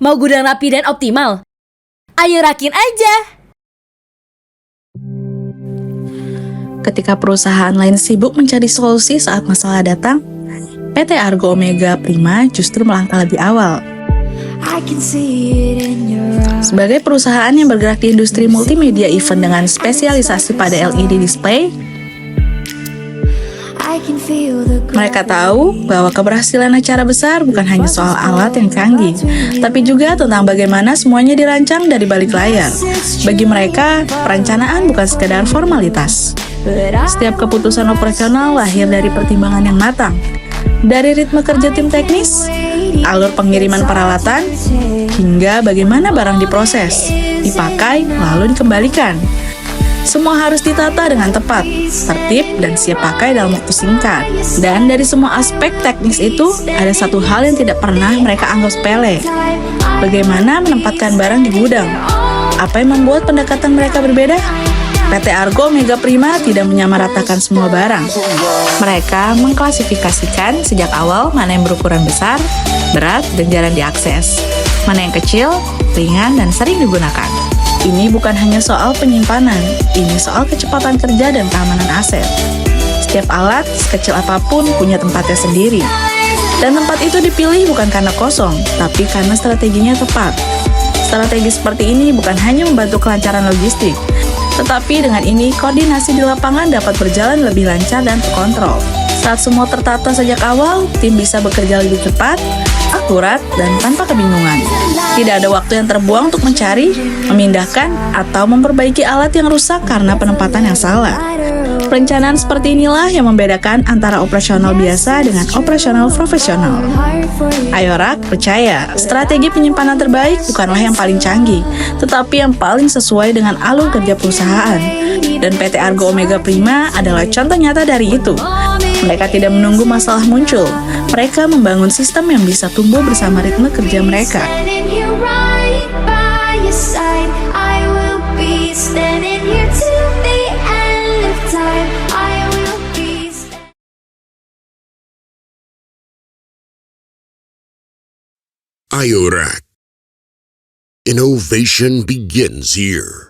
Mau gudang rapi dan optimal? Ayo Rakin aja! Ketika perusahaan lain sibuk mencari solusi saat masalah datang, PT Argo Omega Prima justru melangkah lebih awal. Sebagai perusahaan yang bergerak di industri multimedia event dengan spesialisasi pada LED display, mereka tahu bahwa keberhasilan acara besar bukan hanya soal alat yang canggih, tapi juga tentang bagaimana semuanya dirancang dari balik layar. Bagi mereka, perencanaan bukan sekedar formalitas. Setiap keputusan operasional lahir dari pertimbangan yang matang. Dari ritme kerja tim teknis, alur pengiriman peralatan, hingga bagaimana barang diproses, dipakai, lalu dikembalikan. Semua harus ditata dengan tepat, tertib, dan siap pakai dalam waktu singkat. Dan dari semua aspek teknis itu, ada satu hal yang tidak pernah mereka anggap sepele. Bagaimana menempatkan barang di gudang? Apa yang membuat pendekatan mereka berbeda? PT Argo Omega Prima tidak menyamaratakan semua barang. Mereka mengklasifikasikan sejak awal mana yang berukuran besar, berat, dan jarang diakses. Mana yang kecil, ringan, dan sering digunakan. Ini bukan hanya soal penyimpanan, ini soal kecepatan kerja dan keamanan aset. Setiap alat, sekecil apapun, punya tempatnya sendiri. Dan tempat itu dipilih bukan karena kosong, tapi karena strateginya tepat. Strategi seperti ini bukan hanya membantu kelancaran logistik, tetapi dengan ini koordinasi di lapangan dapat berjalan lebih lancar dan terkontrol. Saat semua tertata sejak awal, tim bisa bekerja lebih cepat, akurat, dan tanpa kebingungan. Tidak ada waktu yang terbuang untuk mencari, memindahkan, atau memperbaiki alat yang rusak karena penempatan yang salah. Perencanaan seperti inilah yang membedakan antara operasional biasa dengan operasional profesional. Ayo Rak, percaya, strategi penyimpanan terbaik bukanlah yang paling canggih, tetapi yang paling sesuai dengan alur kerja perusahaan. Dan PT Argo Omega Prima adalah contoh nyata dari itu. Mereka tidak menunggu masalah muncul. Mereka membangun sistem yang bisa tumbuh bersama ritme kerja mereka. Ayo Rak. Innovation begins here.